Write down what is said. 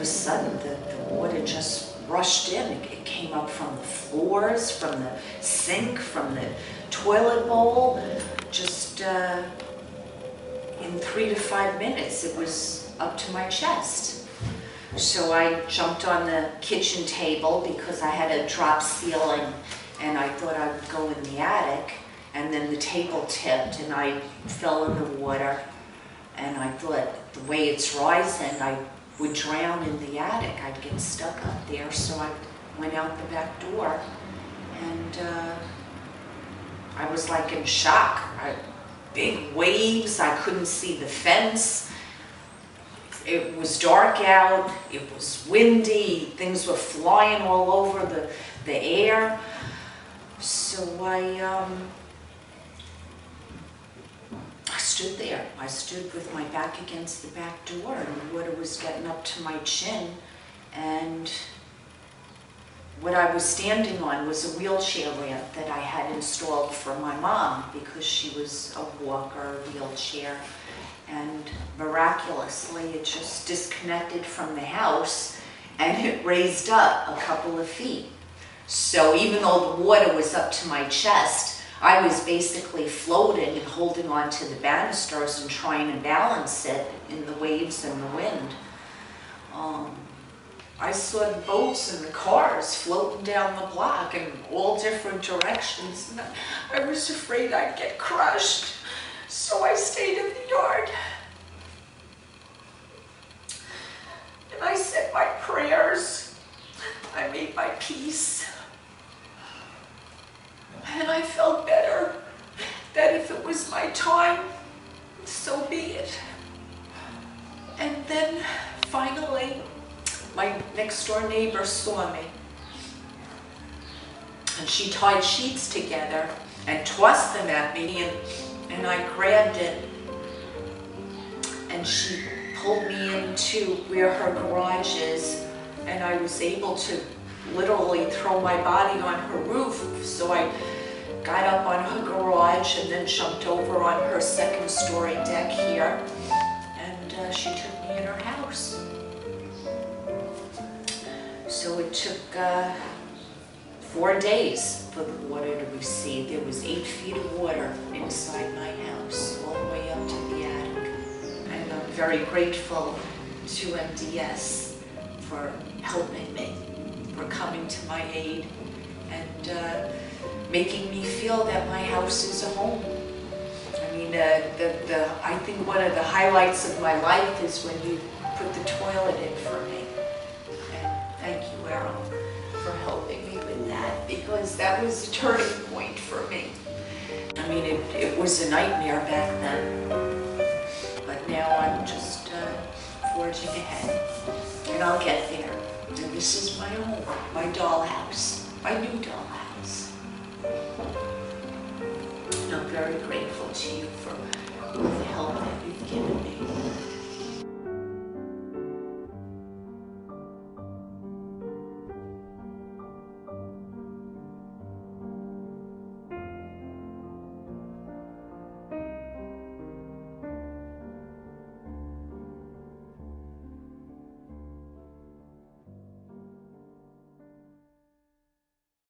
a sudden the water just rushed in. It came up from the floors, from the sink, from the toilet bowl. Just in 3 to 5 minutes, it was up to my chest. So I jumped on the kitchen table because I had a drop ceiling and I thought I would go in the attic, and then the table tipped and I fell in the water, and I thought the way it's rising I would drown in the attic. I'd get stuck up there, so I went out the back door, and I was like in shock. Big waves, I couldn't see the fence. It was dark out, it was windy, things were flying all over the air. So I stood there. I stood with my back against the back door, and the water was getting up to my chin. And what I was standing on was a wheelchair ramp that I had installed for my mom because she was a walker, wheelchair. And miraculously, it just disconnected from the house and it raised up a couple of feet. So even though the water was up to my chest, I was basically floating and holding on to the banisters and trying to balance it in the waves and the wind. I saw the boats and the cars floating down the block in all different directions, and I was afraid I'd get crushed, so I stayed in the yard. And I said my prayers, I made my peace, and I felt better that if it was my time, so be it. And then finally, my next door neighbor saw me, and she tied sheets together and tossed them at me, and I grabbed it, and she pulled me into where her garage is, and I was able to literally throw my body on her roof. So I got up on her garage and then jumped over on her second-story deck here, and she took me in her house. So it took 4 days for the water to recede. There was 8 feet of water inside my house, all the way up to the attic. And I'm very grateful to MDS for helping me, for coming to my aid, and making me feel that my house is a home. I mean, I think one of the highlights of my life is when you put the toilet in for me. Thank you, Errol, for helping me with that, because that was a turning point for me. I mean, it was a nightmare back then, but now I'm just forging ahead, and I'll get there. And this is my home, my dollhouse, my new dollhouse. And I'm very grateful to you